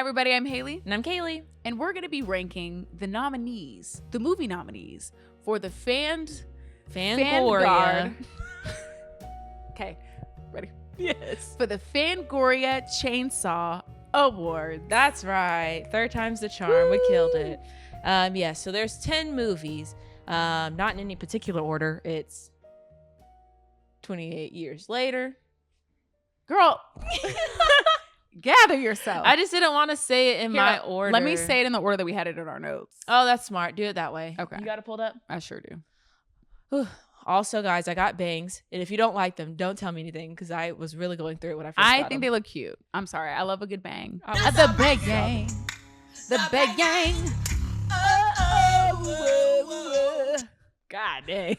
everybody, I'm Hayley. And I'm Kayli. And we're going to be ranking the nominees, the movie nominees, for the Fangoria. Okay, ready? Yes. For the Fangoria Chainsaw Awards. That's right. Third time's the charm. We killed it. So there's 10 movies. Not in any particular order. It's 28 years later. Girl, gather yourself. I just didn't want to say it in my order. Let me say it in the order that we had it in our notes. Oh, that's smart. Do it that way. Okay. You got it pulled up? I sure do. Also, guys, I got bangs. And if you don't like them, don't tell me anything because I was really going through it when I first got I think them. they look cute. I'm sorry. I love a good bang. The big gang. The big gang. God dang.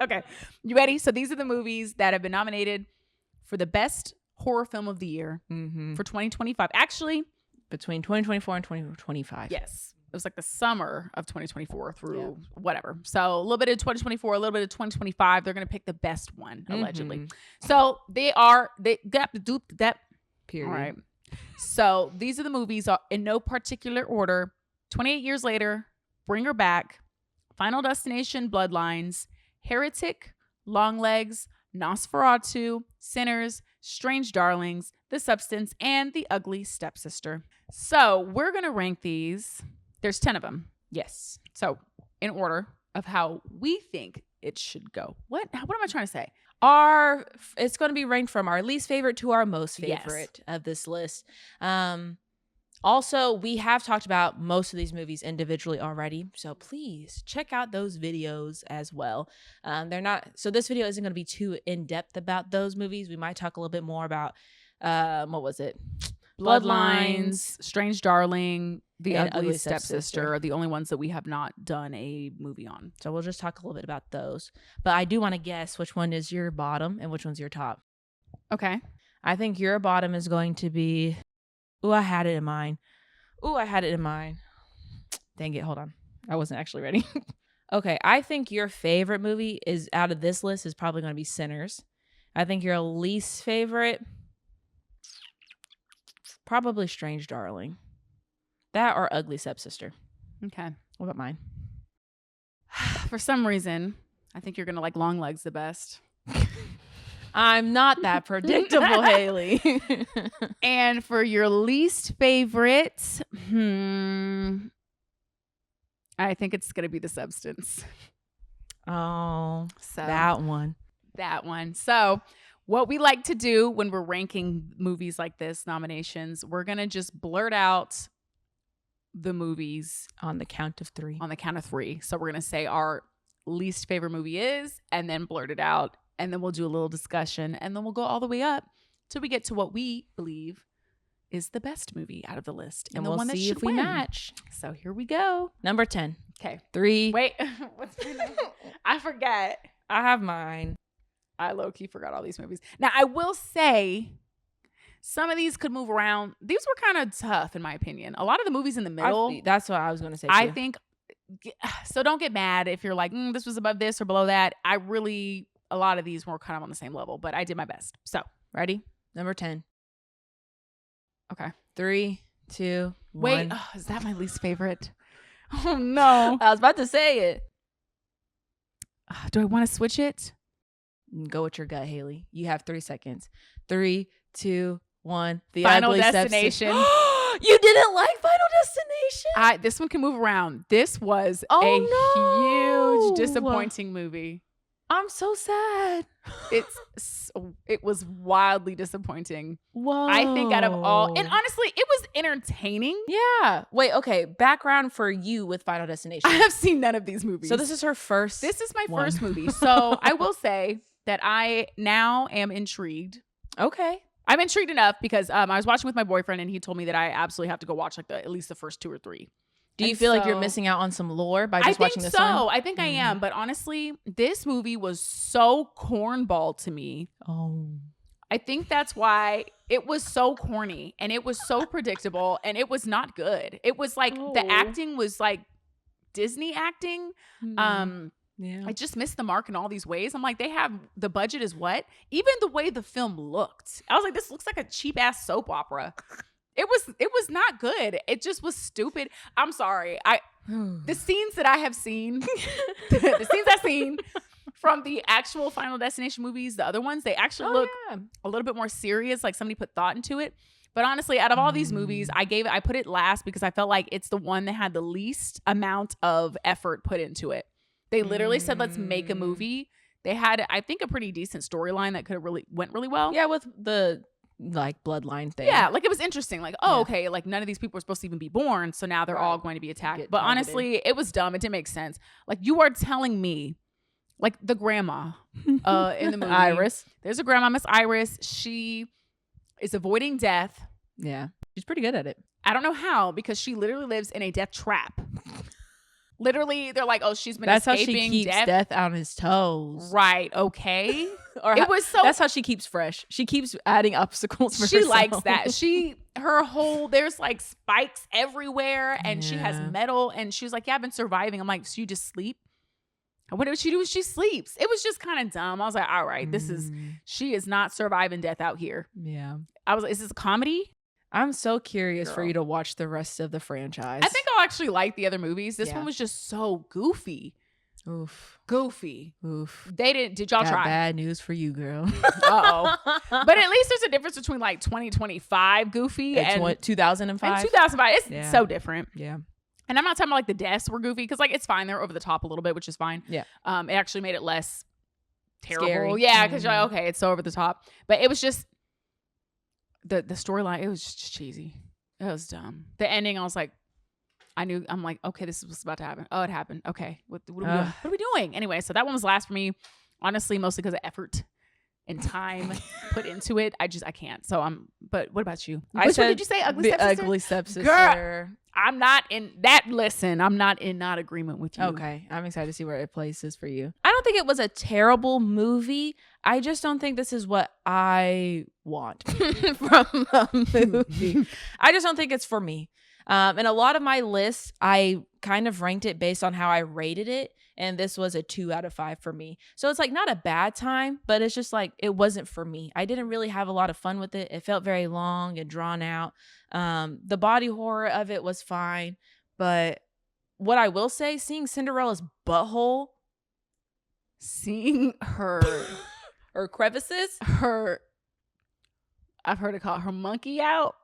Okay. You ready? So these are the movies that have been nominated for the best horror film of the year for 2025. Actually, between 2024 and 2025. yes. It was like the summer of 2024 through whatever. So a little bit of 2024, a little bit of 2025. They're going to pick the best one, allegedly. So they got the dupe that. Period. All right. So these are the movies in no particular order. 28 years later, Bring Her Back, Final Destination, Bloodlines, Heretic, Longlegs, Nosferatu, Sinners, Strange Darlings, The Substance, and The Ugly Stepsister. So we're going to rank these. There's 10 of them. Yes. So in order of how we think it should go. What am I trying to say? It's going to be ranked from our least favorite to our most favorite of this list. Also, we have talked about most of these movies individually already, so please check out those videos as well. This video isn't going to be too in-depth about those movies. We might talk a little bit more about, what was it? Bloodlines, Strange Darling, The and Ugly Stepsister are the only ones that we have not done a movie on. So we'll just talk a little bit about those. But I do want to guess which one is your bottom and which one's your top. Okay. I think your bottom is going to be... Ooh, I had it in mind. Dang it, hold on. I wasn't actually ready. Okay, I think your favorite movie is out of this list is probably going to be Sinners. I think your least favorite... probably Strange Darling. That or Ugly Stepsister. Okay. What about mine? For some reason, I think you're going to like Longlegs the best. I'm not that predictable, Hayley. And for your least favorite, I think it's going to be The Substance. Oh, so that one. So what we like to do when we're ranking movies like this, nominations, we're going to just blurt out the movies on the count of three. So we're going to say our least favorite movie is, and then blurt it out. And then we'll do a little discussion, and then we'll go all the way up till we get to what we believe is the best movie out of the list. And the we'll one that see should if we win. match. So here we go. Number 10. Okay. 3. Wait. What's my number? I forget. I have mine. I low-key forgot all these movies. Now, I will say some of these could move around. These were kind of tough, in my opinion. A lot of the movies in the middle. That's what I was going to say, too. I think. So don't get mad if you're like, this was above this or below that. A lot of these were kind of on the same level, but I did my best. So, ready? Number 10. Okay. 3, 2, 1. Wait, is that my least favorite? Oh, no. I was about to say it. Do I want to switch it? Go with your gut, Hayley. You have 3 seconds. 3, 2, 1. The Final Ugly Destination. You didn't like Final Destination? This one can move around. This was huge, disappointing movie. I'm so sad. It was wildly disappointing. Whoa. I think out of all, and honestly, it was entertaining. Yeah. Wait, okay. Background for you with Final Destination. I have seen none of these movies. So this is her first. This is my first movie. So I will say that I now am intrigued. Okay. I'm intrigued enough because I was watching with my boyfriend and he told me that I absolutely have to go watch at least the first 2 or 3. Do you feel like you're missing out on some lore by just watching this one? I think I am. But honestly, this movie was so cornball to me. Oh. I think that's why it was so corny and it was so predictable and it was not good. It was like the acting was like Disney acting. Yeah. I just missed the mark in all these ways. I'm like, they have the budget is what? Even the way the film looked. I was like, this looks like a cheap ass soap opera. It was not good. It just was stupid. I'm sorry. The scenes that I have seen, the scenes I've seen from the actual Final Destination movies, the other ones, they actually look a little bit more serious, like somebody put thought into it. But honestly, out of all these movies, I put it last because I felt like it's the one that had the least amount of effort put into it. They literally said, let's make a movie. They had, I think, a pretty decent storyline that could have went really well. Yeah, with the like bloodline thing. Yeah, like it was interesting. Like, okay, like none of these people are supposed to even be born, so now they're all going to be attacked. But honestly, it was dumb. It didn't make sense. Like, you are telling me, like the grandma in the movie, Iris. There's a grandma, Miss Iris. She is avoiding death. Yeah, she's pretty good at it. I don't know how, because she literally lives in a death trap. Literally, they're like, oh, she's been That's escaping how she keeps death on his toes. Right, okay. Or it was so. That's how she keeps fresh. She keeps adding obstacles for herself. She likes that. Her whole, there's like spikes everywhere, and she has metal, and she was like, yeah, I've been surviving. I'm like, so you just sleep? What does she do? She sleeps. It was just kind of dumb. I was like, all right, she is not surviving death out here. Yeah. I was like, is this a comedy? I'm so curious for you to watch the rest of the franchise. I think I'll actually like the other movies. This one was just so goofy. Oof. Goofy. Oof. Did y'all try? Bad news for you, girl. Uh-oh. But at least there's a difference between like 2025 goofy and 2005. And 2005. It's so different. Yeah. And I'm not talking about like the deaths were goofy, because like it's fine. They're over the top a little bit, which is fine. Yeah. It actually made it less terrible. Scary. Yeah, because you're like, okay, it's so over the top. But it was just the storyline, it was just cheesy. It was dumb. The ending, I was like, I'm like, okay, this is what's about to happen. Oh, it happened. Okay. What are we doing? What are we doing? Anyway, so that one was last for me. Honestly, mostly because of effort and time put into it. I can't. So but what about you? Which one did you say? Ugly Stepsister? Ugly Stepsister. Girl, I'm not in that. Listen, I'm not in agreement with you. Okay. I'm excited to see where it places for you. I don't think it was a terrible movie. I just don't think this is what I want from a movie. I just don't think it's for me. And a lot of my lists, I kind of ranked it based on how I rated it. And this was a 2 out of 5 for me. So it's like not a bad time, but it's just like, it wasn't for me. I didn't really have a lot of fun with it. It felt very long and drawn out. The body horror of it was fine. But what I will say, seeing Cinderella's butthole, seeing her crevices, I've heard it called her monkey out.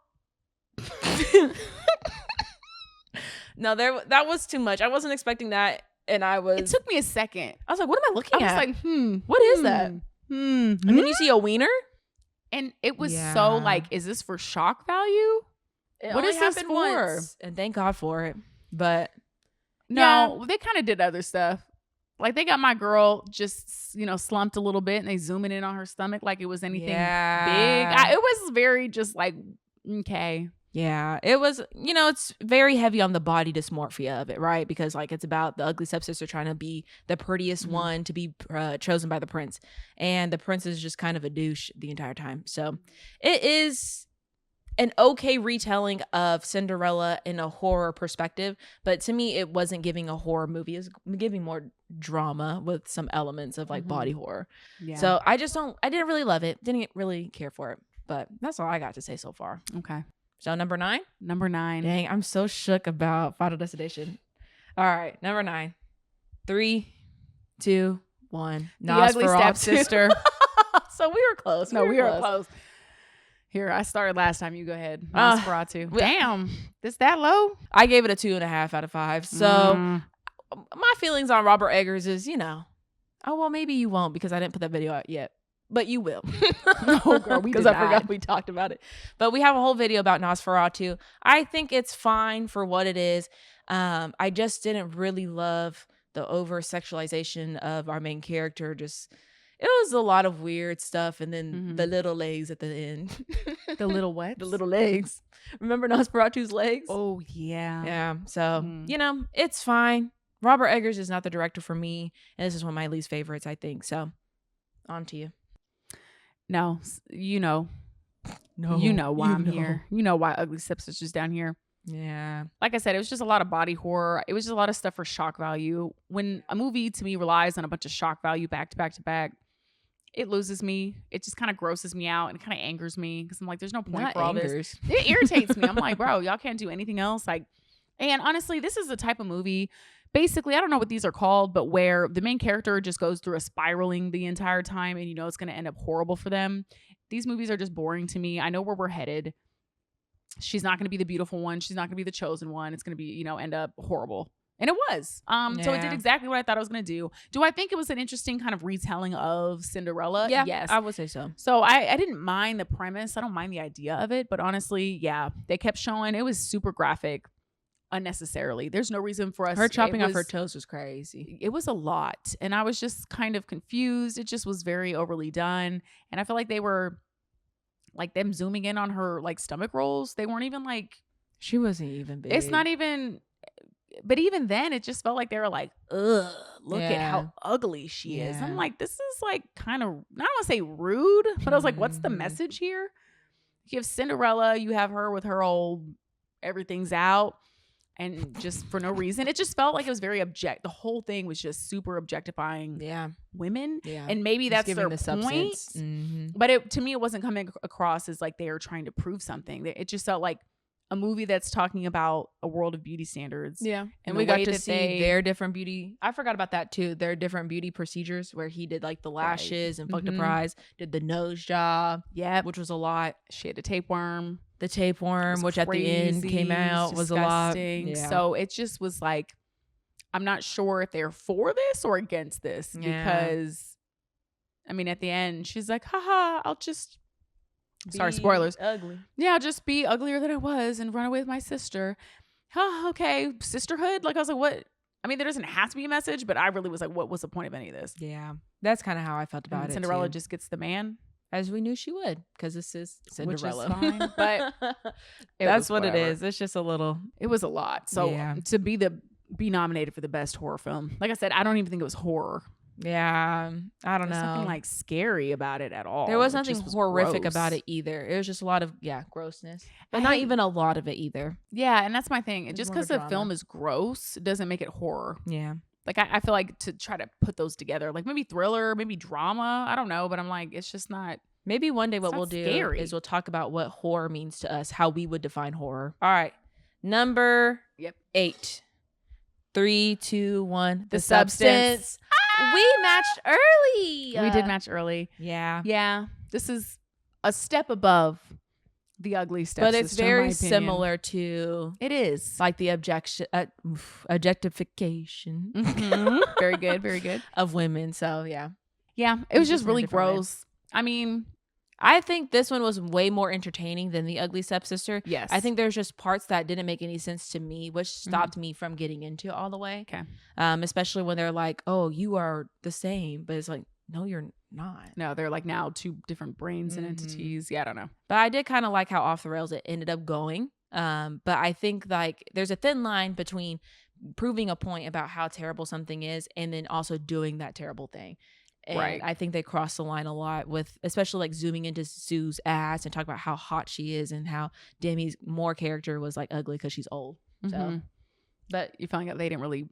No, that was too much. I wasn't expecting that, and it took me a second. I was like, what am I looking at? I was like, what is that? And then you see a wiener, and it was so like, is this for shock value? What is this for? Once, and thank God for it. But no, they kind of did other stuff. Like they got my girl just, slumped a little bit, and they zooming in on her stomach like it was anything big. It was very just like, okay. Yeah, it was, it's very heavy on the body dysmorphia of it, right? Because like it's about the ugly stepsister trying to be the prettiest one to be chosen by the prince. And the prince is just kind of a douche the entire time. So it is an okay retelling of Cinderella in a horror perspective. But to me, it wasn't giving a horror movie. It was giving more drama with some elements of like body horror. Yeah. So I didn't really love it. Didn't really care for it. But that's all I got to say so far. Okay. So number 9? Number 9. Dang, I'm so shook about Final Destination. All right, number 9. 3, 2, 1. The Ugly Stepsister. So we were close. No, we were close. Here, I started last time. You go ahead. Nosferatu. Damn, this that low? I gave it a 2.5 out of 5. So my feelings on Robert Eggers is, oh, well, maybe you won't because I didn't put that video out yet. But you will. No, girl, because I forgot we talked about it. But we have a whole video about Nosferatu. I think it's fine for what it is. I just didn't really love the over-sexualization of our main character. Just, it was a lot of weird stuff. And then the little legs at the end. The little what? The little legs. Remember Nosferatu's legs? Oh, yeah. Yeah. So, it's fine. Robert Eggers is not the director for me. And this is one of my least favorites, I think. So, on to you. No, No, you know why I'm here. You know why Ugly Stepsister's down here. Yeah. Like I said, it was just a lot of body horror. It was just a lot of stuff for shock value. When a movie to me relies on a bunch of shock value back to back to back, it loses me. It just kind of grosses me out and kind of angers me because I'm like, there's no point Not for all angers. this. It irritates me. I'm like, bro, y'all can't do anything else. Like, and honestly, this is the type of movie. Basically, I don't know what these are called, but where the main character just goes through a spiraling the entire time, and you know it's going to end up horrible for them. These movies are just boring to me. I know where we're headed. She's not going to be the beautiful one. She's not going to be the chosen one. It's going to be, you know, end up horrible. And it was. So it did exactly what I thought it was going to do. Do I think it was an interesting kind of retelling of Cinderella? Yeah, Yes. I would say so. So I didn't mind the premise. I don't mind the idea of it. But honestly, yeah, they kept showing. It was super graphic unnecessarily. There's no reason for us. Her chopping off her toes was crazy. It was a lot. And I was just kind of confused. It just was very overly done. And I feel like they were like them zooming in on her like stomach rolls. They weren't even like. She wasn't even big. It's not even. But even then, it just felt like they were like, ugh, look at how ugly she is. I'm like, this is like kind of, I don't want to say rude, but I was like, what's the message here? You have Cinderella, you have her with her old everything's out, and just for no reason. It just felt like it was very the whole thing was just super objectifying women. Yeah. And maybe that's their point. But to me, it wasn't coming across as like they were trying to prove something. It just felt like a movie that's talking about a world of beauty standards. Yeah. And we got to see their different beauty. I forgot about that too. Their different beauty procedures where he did like the lashes and fucked up her eyes, did the nose job. Yeah. Which was a lot. She had a tapeworm. The tapeworm, which at the end came out, was a lot. Yeah. So it just was like, I'm not sure if they're for this or against this because, I mean, at the end, she's like, haha, I'll just... Sorry, spoilers. Ugly. Yeah, I'll just be uglier than I was and run away with my sister. Oh, okay. Sisterhood? Like, I was like, what? I mean, there doesn't have to be a message, but I really was like, what was the point of any of this? Yeah. That's kind of how I felt about it. Cinderella just gets the man. As we knew she would, because this is Cinderella. Which is fine, but that's what it is. It's just a little. It was a lot. So to be nominated for the best horror film, like I said, I don't even think it was horror. Yeah, I don't know. There's nothing like scary about it at all. There was nothing horrific about it either. It was just a lot of grossness, but not even a lot of it either. Yeah, and that's my thing. Just because the film is gross doesn't make it horror. Yeah, like I feel like to try to put those together, like maybe thriller, maybe drama. I don't know, but I'm like, it's just not. Maybe one day what we'll do is we'll talk about what horror means to us, how we would define horror. All right, number 8. 3, 2, 1. The Substance. We matched early. We did match early. Yeah. Yeah. This is a step above the Ugly Stepsister. But it's very similar to. It is. Like the objectification. Mm-hmm. Very good. Very good. Of women. So, yeah. Yeah. It was just really gross. I mean, I think this one was way more entertaining than The Ugly Stepsister. Yes. I think there's just parts that didn't make any sense to me, which stopped me from getting into it all the way. Okay. Especially when they're like, oh, you are the same. But it's like, no, you're not. No, they're like now 2 different brains and entities. Yeah, I don't know. But I did kind of like how off the rails it ended up going. But I think like there's a thin line between proving a point about how terrible something is and then also doing that terrible thing. And I think they cross the line a lot with, especially like zooming into Sue's ass and talk about how hot she is and how Demi's more character was like ugly because she's old. So, but you found out they didn't really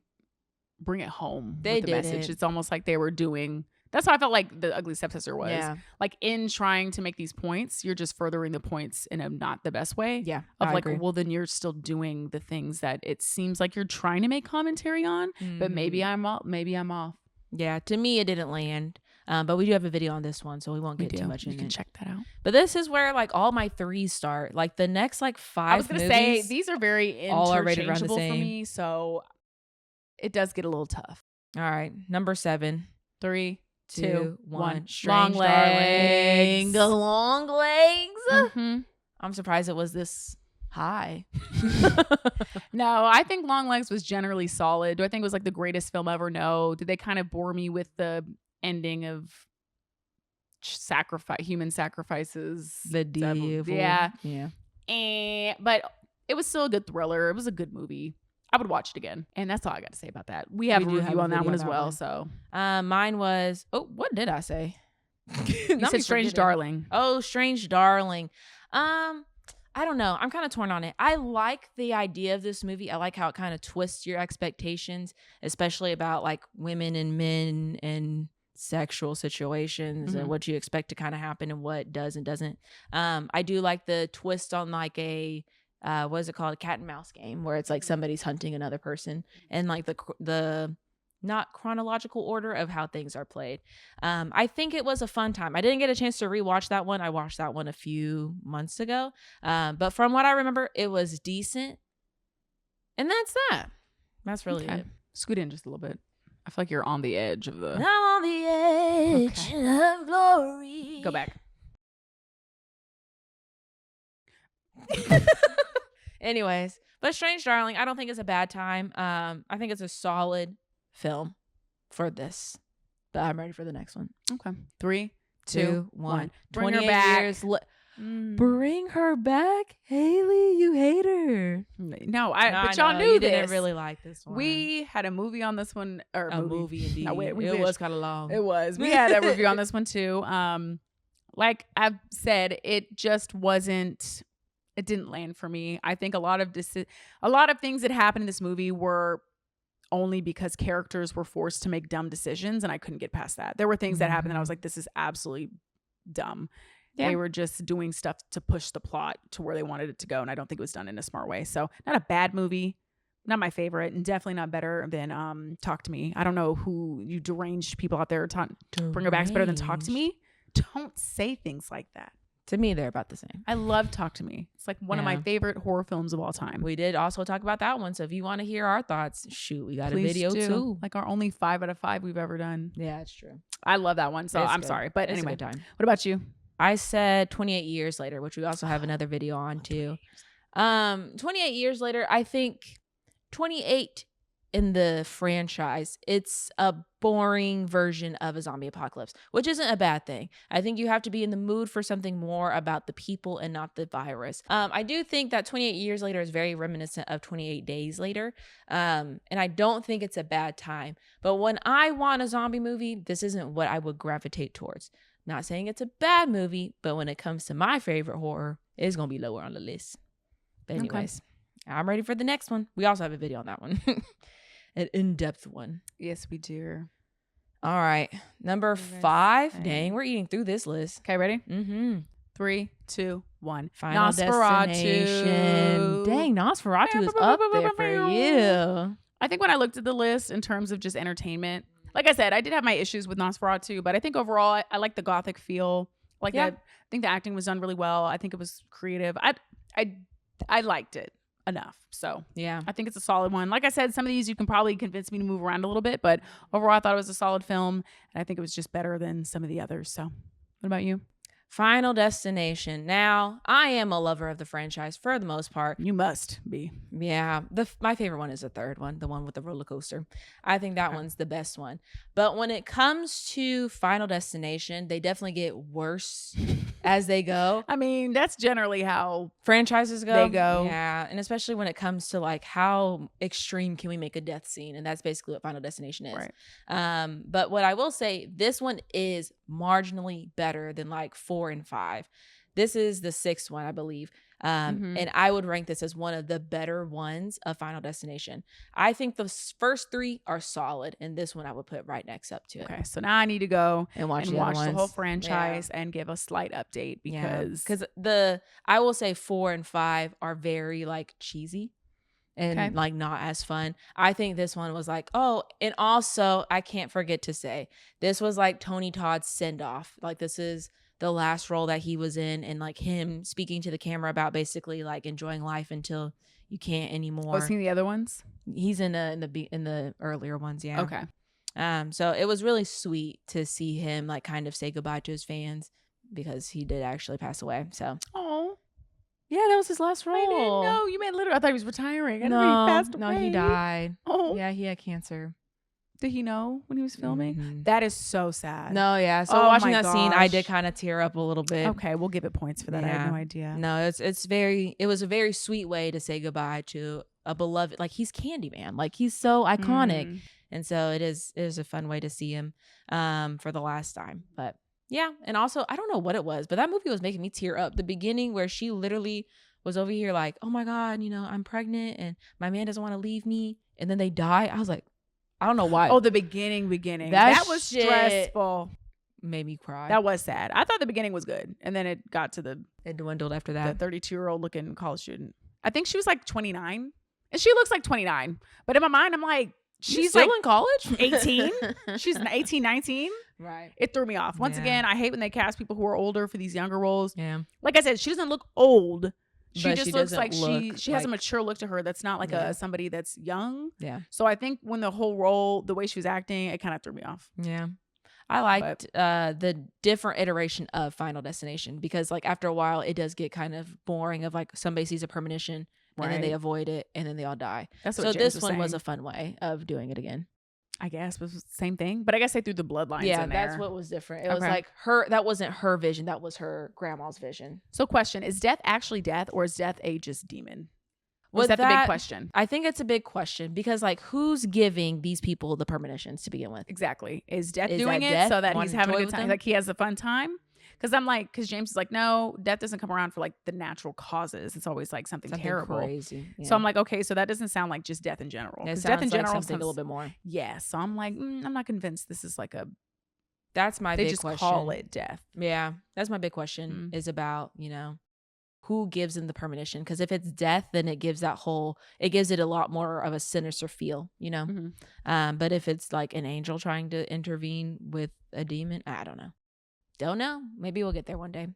bring it home. They with the message. It's almost like they were doing. That's how I felt like The Ugly Stepsister was. Yeah. Like in trying to make these points, you're just furthering the points in a not the best way. Yeah. Of like, well, then you're still doing the things that it seems like you're trying to make commentary on, but maybe I'm off. Maybe I'm off. Yeah, to me it didn't land, but we do have a video on this one, so we won't get too much in it. You can check that out. But this is where like all my 3s start. Like the next like 5 I was gonna say these are very interchangeable for me, so it does get a little tough. All right, number 7. 3, 2, 1. Long legs. Long legs. I'm surprised it was this high. No, I think Long Legs was generally solid. Do I think it was like the greatest film ever? No. Did they kind of bore me with the ending of human sacrifices? The devil. Yeah. Yeah. But it was still a good thriller. It was a good movie. I would watch it again. And that's all I got to say about that. We have a review on that one as well. So mine was, what did I say? You said Strange Darling. Oh, Strange Darling. I don't know. I'm kind of torn on it. I like the idea of this movie. I like how it kind of twists your expectations, especially about like women and men and sexual situations Mhm. and what you expect to kind of happen and what does and doesn't. I do like the twist on like a what is it called, a cat and mouse game, where it's like somebody's hunting another person, and like the not chronological order of how things are played. I think it was a fun time. I didn't get a chance to rewatch that one. I watched that one a few months ago, but from what I remember, it was decent, and that's really Okay. it. Scoot in just a little bit. I feel like you're on the edge of I'm the. on the edge of glory. Go back. Anyways, but Strange Darling, I don't think it's a bad time. I think it's a solid film for this. But I'm ready for the next one. Okay. 3, 2, 1. Bring her 28 back. years Bring her back, Hayley. You hate her. No, but y'all knew you this. Didn't really like this one. We had a movie on this one, or a movie indeed. No, it wish. was kind of long. It was. We had a review on this one too. Like I've said, it just wasn't. It didn't land for me. I think a lot of things that happened in this movie were only because characters were forced to make dumb decisions, and I couldn't get past that. There were things that happened, and I was like, "This is absolutely dumb." Yeah. They were just doing stuff to push the plot to where they wanted it to go, and I don't think it was done in a smart way. So, not a bad movie, not my favorite, and definitely not better than Talk to Me. I don't know who you deranged people out there. Bring Her Back's better than Talk to Me. Don't say things like that. To me, they're about the same. I love Talk to Me. It's like one of my favorite horror films of all time. We did also talk about that one, so if you want to hear our thoughts, shoot, we got a video too. Like our only 5 out of 5 we've ever done. Yeah, it's true. I love that one, so I'm sorry, but it's anyway, a good time. What about you? I said 28 years later, which we also have another video on too. 28 years later, I think 28 in the franchise, it's a boring version of a zombie apocalypse, which isn't a bad thing. I think you have to be in the mood for something more about the people and not the virus. I do think that 28 years later is very reminiscent of 28 days later. And I don't think it's a bad time. But when I want a zombie movie, this isn't what I would gravitate towards. Not saying it's a bad movie, but when it comes to my favorite horror, it's going to be lower on the list. But anyways, I'm ready for the next one. We also have a video on that one. An in-depth one. Yes, we do. All right. Number 5. Dang, we're eating through this list. Okay, ready? 3, 2, 1. Final Destination. Dang, Nosferatu is up there for you. I think when I looked at the list in terms of just entertainment, like I said, I did have my issues with Nosferatu, but I think overall I like the gothic feel. I think the acting was done really well. I think it was creative. I liked it enough. So yeah, I think it's a solid one. Like I said, some of these you can probably convince me to move around a little bit, but overall I thought it was a solid film, and I think it was just better than some of the others. So what about you? Final Destination. Now, I am a lover of the franchise for the most part. You must be. Yeah. My favorite one is the third one, the one with the roller coaster. I think that one's the best one. But when it comes to Final Destination, they definitely get worse as they go. I mean, that's generally how franchises go. They go. Yeah. And especially when it comes to like how extreme can we make a death scene? And that's basically what Final Destination is. Right. But what I will say, this one is marginally better than like 4 and 5. This is the 6th one, I believe. And I would rank this as one of the better ones of Final Destination. I think the first 3 are solid, and this one I would put right next up to it. Okay, so now I need to go and watch the whole franchise and give a slight update because I will say 4 and 5 are very like cheesy and like not as fun. I think this one was like, oh, and also I can't forget to say this was like Tony Todd's send off. Like this is the last role that he was in, and like him speaking to the camera about basically like enjoying life until you can't anymore. Was he in the other ones? He's in the earlier ones, yeah. Okay. So it was really sweet to see him like kind of say goodbye to his fans because he did actually pass away. So oh yeah, that was his last role. I didn't know. You meant literally. I thought he was retiring. No, he passed away. No, he died. Oh yeah, he had cancer. Did he know when he was filming? That is so sad. No, yeah. So watching that scene, I did kind of tear up a little bit. Okay, we'll give it points for that. I had no idea. No, it was a very sweet way to say goodbye to a beloved. Like he's Candyman. Like he's so iconic, and so it is a fun way to see him for the last time. But yeah, and also I don't know what it was, but that movie was making me tear up. The beginning where she literally was over here like, oh my God, I'm pregnant and my man doesn't want to leave me, and then they die. I was like, I don't know why. Oh, the beginning. That was shit stressful. made me cry. That was sad. I thought the beginning was good. And then it got to it dwindled after the that. 32-year-old looking college student. I think she was like 29. And she looks like 29. But in my mind, I'm like, she's still like in college? 18. She's 18, 19. Right. It threw me off. Once again, I hate when they cast people who are older for these younger roles. Yeah. Like I said, she doesn't look old. She But just she looks doesn't like look she has a like- mature look to her that's not like Yeah. somebody that's young. Yeah. So I think when the whole role, the way she was acting, it kind of threw me off. Yeah. I liked the different iteration of Final Destination because like after a while it does get kind of boring of like somebody sees a premonition and then they avoid it and then they all die. That's what so James this one saying. was a fun way of doing it again. I guess it was the same thing, but I guess they threw the bloodlines in there. That's what was different. It was like that wasn't her vision, that was her grandma's vision. So question, is death actually death or is death a just demon? Was that the big question? I think it's a big question because like who's giving these people the premonitions to begin with? Exactly. Is death Is doing that it death so that he's wanting to having a toy good with time? them? Like he has a fun time? Because James is like, no, death doesn't come around for like the natural causes. It's always like something terrible. Crazy. Yeah. So I'm like, okay, so that doesn't sound like just death in general. It Because sounds death in like general something a little bit more. Yeah. So I'm like, I'm not convinced this is like a. That's my they big just question. call it death. Yeah, that's my big question is about, who gives them the premonition? Because if it's death, then it gives it a lot more of a sinister feel, Mm-hmm. But if it's like an angel trying to intervene with a demon, I don't know. Maybe we'll get there one day.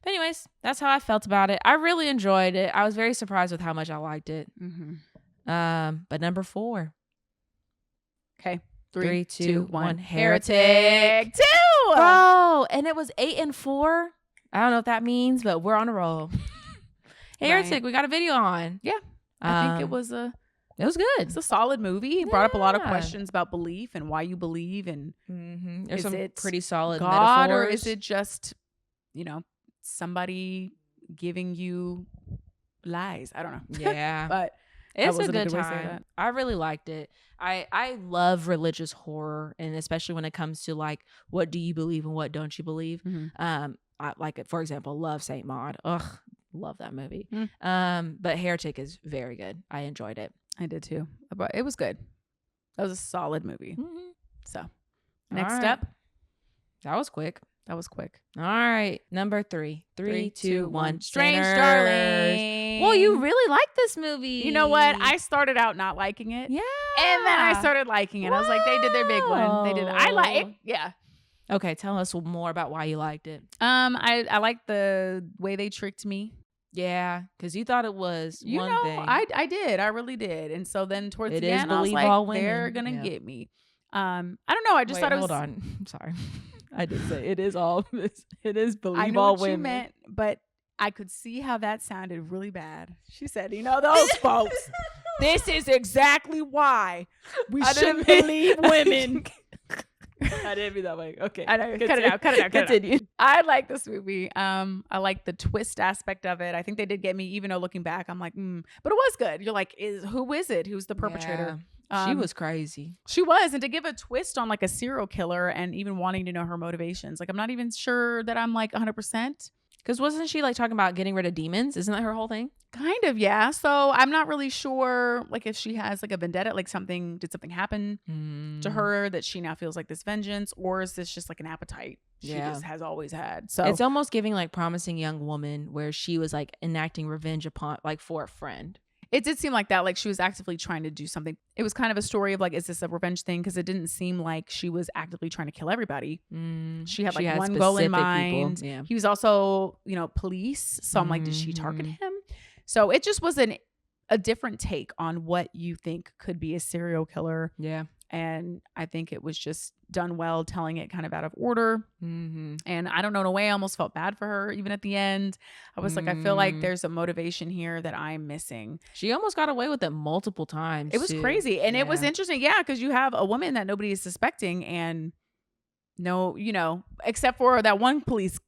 But anyways, that's how I felt about it. I really enjoyed it. I was very surprised with how much I liked it. Mm-hmm. But number 4. Okay. 3, 2, 1. Heretic 2. Oh, and it was 8 and 4. I don't know what that means, but we're on a roll. Heretic, Right. we got a video on. Yeah. I think it was good. It's a solid movie. It brought up a lot of Yeah. questions about belief and why you believe and There's is some it pretty solid God metaphors. or is it just, somebody giving you lies? I don't know. Yeah. But It's a wasn't a good good way to say time. that. I really liked it. I love religious horror, and especially when it comes to like what do you believe and what don't you believe. I like it. For example, love Saint Maud. Ugh, love that movie. But Heretic is very good. I enjoyed it. I did too. But it was good. That was a solid movie. So next right. up. That was quick. That was quick. All right, number 3. 3, 2, 1. Strange Sinners. Darling. Well, you really like this movie. You know what? I started out not liking it. Yeah. And then I started liking it. I was like, they did their big one. They did. I like it. Yeah. Okay, tell us more about why you liked it. I like the way they tricked me. Yeah, because you thought it was one thing. I did. I really did. And so then towards It the is end, I was believe like, all women. they're gonna Yeah. get me. I don't know. I just thought it was. Hold on. I'm sorry. I did say it is all. It is believe I know all what women. you meant, but I could see how that sounded really bad. She said, those folks. This is exactly why we shouldn't believe women. I didn't mean that way. Okay. I know. Cut it out. Continue. I like this movie. I like the twist aspect of it. I think they did get me, even though looking back, I'm like, but it was good. You're like, who is it? Who's the perpetrator? She was crazy. She was. And to give a twist on like a serial killer and even wanting to know her motivations, like I'm not even sure that I'm like 100%. Because wasn't she like talking about getting rid of demons? Isn't that her whole thing? Kind of, yeah. So I'm not really sure like if she has like a vendetta, like did something happen to her that she now feels like this vengeance, or is this just like an appetite she just has always had? So it's almost giving like Promising Young Woman, where she was like enacting revenge upon like for a friend. It did seem like that, like she was actively trying to do something. It was kind of a story of like, is this a revenge thing? Because it didn't seem like she was actively trying to kill everybody. She had like one goal in mind. Yeah. He was also, police. So I'm like, did she target him? So it just was a different take on what you think could be a serial killer. Yeah. And I think it was just done well, telling it kind of out of order. And I don't know, in a way, I almost felt bad for her. Even at the end, I was like, I feel like there's a motivation here that I'm missing. She almost got away with it multiple times. It was crazy. And it was interesting. Yeah. Because you have a woman that nobody is suspecting, and except for that one police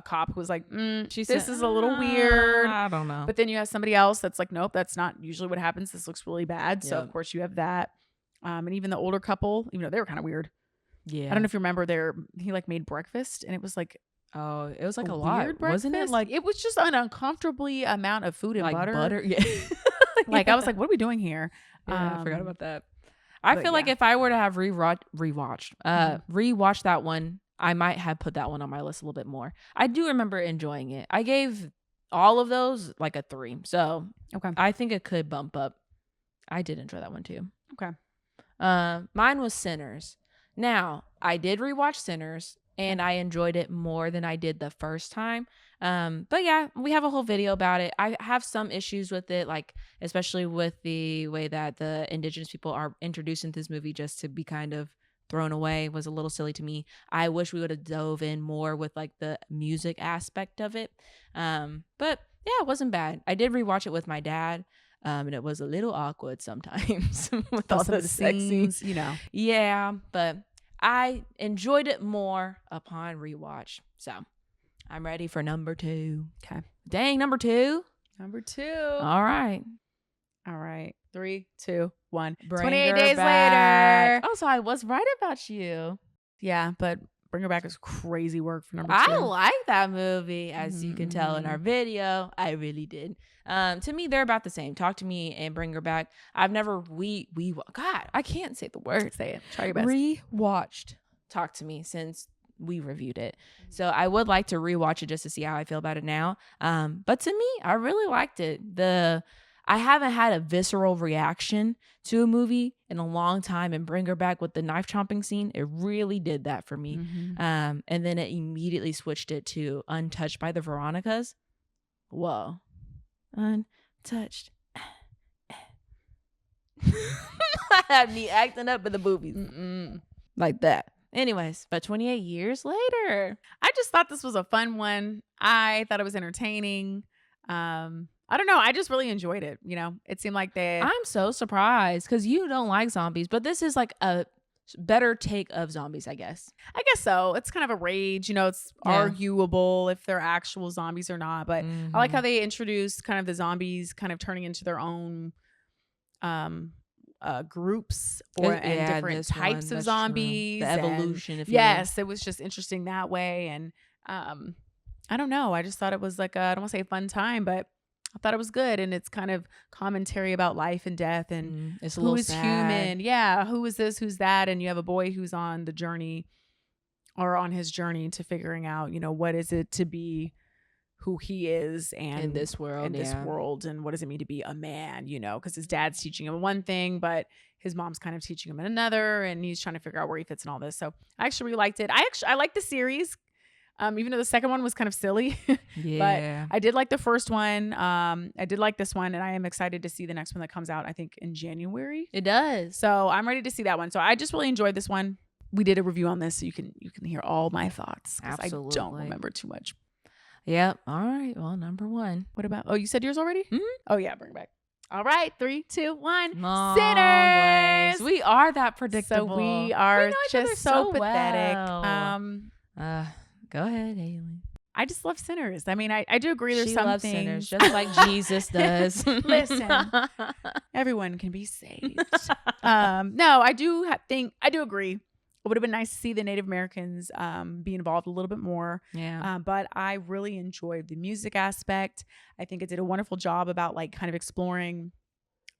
cop who was like, this is a little weird. I don't know. But then you have somebody else that's like, nope, that's not usually what happens. This looks really bad. So of course you have that. And even the older couple, even though they were kind of weird. Yeah. I don't know if you remember he like made breakfast, and it was like, oh, it was like a lot. lot. Wasn't it like, it was just an uncomfortably amount of food and like butter. Yeah. Like I was like, what are we doing here? Yeah, I forgot about that. I But feel like yeah. if I were to have rewatched that one, I might have put that one on my list a little bit more. I do remember enjoying it. I gave all of those like a 3. So Okay. I think it could bump up. I did enjoy that one too. Okay. Mine was Sinners. Now, I did rewatch Sinners and I enjoyed it more than I did the first time. But yeah, we have a whole video about it. I have some issues with it, like especially with the way that the indigenous people are introduced into this movie just to be kind of thrown away. Was a little silly to me. I wish we would have dove in more with like the music aspect of it. But yeah, it wasn't bad. I did rewatch it with my dad. And it was a little awkward sometimes with all Some the of the sexy scenes, you know. Yeah, but I enjoyed it more upon rewatch. So I'm ready for number 2. Okay. Dang, number 2. Number 2. All right. All right. 3, 2, 1. Bring 28 her days back. later. Oh, so I was right about you. Yeah, but Bring Her Back is crazy work for number 2. I like that movie, as you can tell in our video. I really did. To me, they're about the same. Talk to Me and Bring Her Back. I've never God, I can't say the word. Say it. Try your best. Rewatched Talk to Me since we reviewed it. So I would like to rewatch it just to see how I feel about it now. But to me, I really liked it. I haven't had a visceral reaction to a movie in a long time, and Bring Her Back with the knife chomping scene, it really did that for me. And then it immediately switched it to Untouched by the Veronicas. Whoa. Untouched. I had me acting up in the movies. Like that. Anyways, but 28 years later. I just thought this was a fun one. I thought it was entertaining. I don't know. I just really enjoyed it. You know, it seemed like I'm so surprised because you don't like zombies, but this is like a better take of zombies, I guess. I guess so. It's kind of a rage. You know, it's arguable if they're actual zombies or not. But I like how they introduced kind of the zombies kind of turning into their own groups and different types of zombies. The evolution, if you yes, it was just interesting that way. And I don't know. I just thought it was like I don't want to say a fun time, but I thought it was good. And it's kind of commentary about life and death and it's who is human. Yeah. Who is this? Who's that? And you have a boy who's on the journey or on his journey to figuring out, you know, what is it to be who he is and in this world, and what does it mean to be a man, you know, because his dad's teaching him one thing, but his mom's kind of teaching him another, and he's trying to figure out where he fits in all this. So I actually really liked it. I liked the series. Even though the second one was kind of silly, but I did like the first one. I did like this one, and I am excited to see the next one that comes out, I think in January. It does. So I'm ready to see that one. So I just really enjoyed this one. We did a review on this, so you can hear all my thoughts. Absolutely. I don't remember too much. Yep. All right. Well, number 1. What about? Oh, you said yours already? Oh yeah, Bring It Back. All right, 3, 2, 1. Long Sinners. Ways. We are that predictable. So we are just so pathetic. Well. Go ahead, Hayley. I just love Sinners. I mean, I do agree. There's she some loves things sinners, just like Jesus does. Listen, everyone can be saved. No, I do think I do agree. It would have been nice to see the Native Americans be involved a little bit more. Yeah. But I really enjoyed the music aspect. I think it did a wonderful job about like kind of exploring,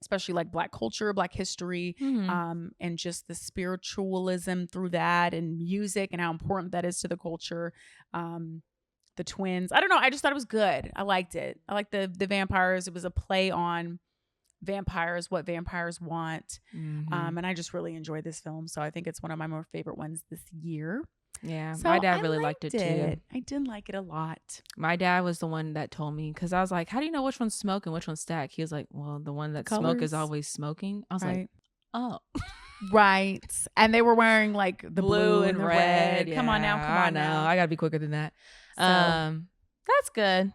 especially like Black culture, Black history, and just the spiritualism through that and music and how important that is to the culture. The twins. I don't know. I just thought it was good. I liked it. I liked the vampires. It was a play on vampires, what vampires want. And I just really enjoyed this film. So I think it's one of my more favorite ones this year. Yeah, So my dad I really liked it too. I did like it a lot. My dad was the one that told me, because I was like, how do you know which one's smoke and which one's stack? He was like, well, the one that's smoke is always smoking. I was like, oh. Right. And they were wearing like the blue and the red. Yeah, Come on now. I know. I gotta be quicker than that. So, that's good.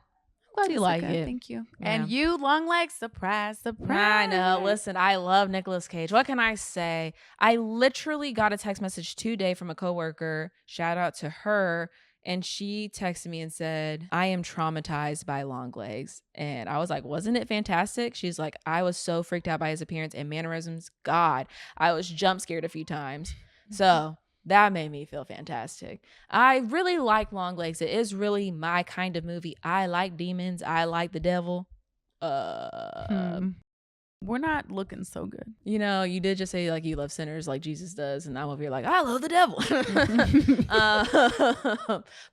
I'm glad you like it. Thank you. Yeah. And you, long legs, surprise. I know. Listen, I love Nicolas Cage. What can I say? I literally got a text message today from a coworker. Shout out to her. And she texted me and said, I am traumatized by long legs. And I was like, wasn't it fantastic? She's like, I was so freaked out by his appearance and mannerisms. God, I was jump scared a few times. So that made me feel fantastic. I really like Long Legs. It is really my kind of movie. I like demons. I like the devil. We're we're not looking so good. You know, you did just say like you love sinners like Jesus does, and I'm over here like I love the devil.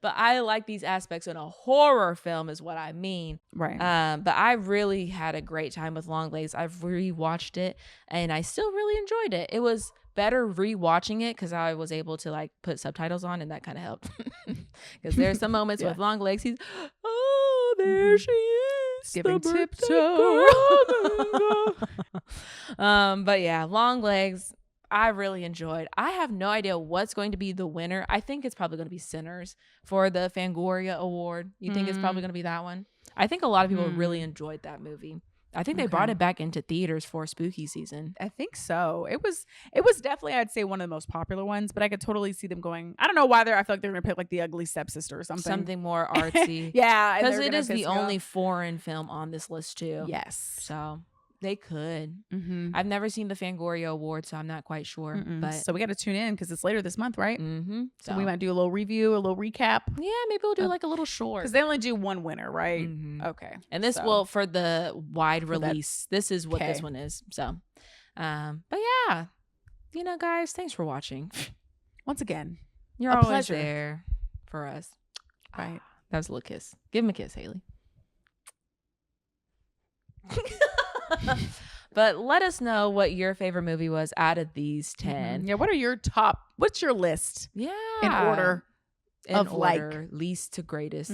But I like these aspects in a horror film is what I mean. Right. But I really had a great time with Longlegs. I've rewatched it and I still really enjoyed it. It was better rewatching it because I was able to like put subtitles on, and that kind of helped. Because there's some moments with Longlegs, he's there she is, giving tiptoe. But yeah, Longlegs I really enjoyed. I have no idea what's going to be the winner. I think it's probably going to be Sinners for the Fangoria Award. You think it's probably going to be that one? I think a lot of people really enjoyed that movie. I think they brought it back into theaters for spooky season. I think so. It was definitely, I'd say, one of the most popular ones, but I could totally see them going. I don't know why I feel like they're going to pick like The Ugly Stepsister or something. Something more artsy. Yeah. Because it is the only foreign film on this list too. Yes. So they could. I've never seen the Fangoria Awards, so I'm not quite sure. But so we got to tune in because it's later this month, right? So we might do a little review, a little recap. Yeah, maybe we'll do like a little short. Because they only do one winner, right? Okay. And this will, for the wide release, this is what this one is. So, but yeah, you know, guys, thanks for watching. Once again, you're always there for us. Right. That was a little kiss. Give him a kiss, Hayley. But let us know what your favorite movie was out of these 10. Yeah, what are your top? What's your list? Yeah, in order of like least to greatest.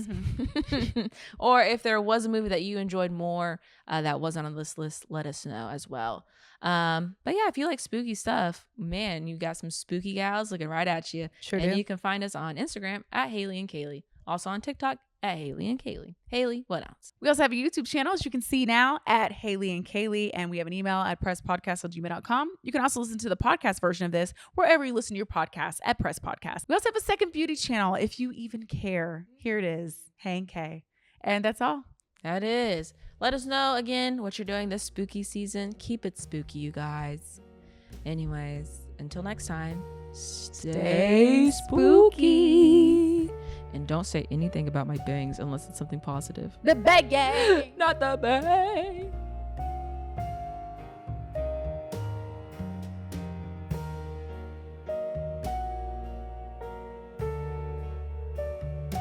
Or if there was a movie that you enjoyed more that wasn't on this list, let us know as well. But yeah, if you like spooky stuff, man, you got some spooky gals looking right at you. Sure and do. You can find us on Instagram at Hayley and Kayli. Also on TikTok at Hayley and Kayli. Hayley, what else? We also have a YouTube channel, as you can see now, at Hayley and Kayli, and we have an email at presspodcast@gmail.com. You can also listen to the podcast version of this wherever you listen to your podcasts at Press Podcast. We also have a second beauty channel, if you even care. Here it is, Hey and Kay. And that's all. That is. Let us know again what you're doing this spooky season. Keep it spooky, you guys. Anyways, until next time, stay spooky. And don't say anything about my bangs unless it's something positive. The bang! Not the bang.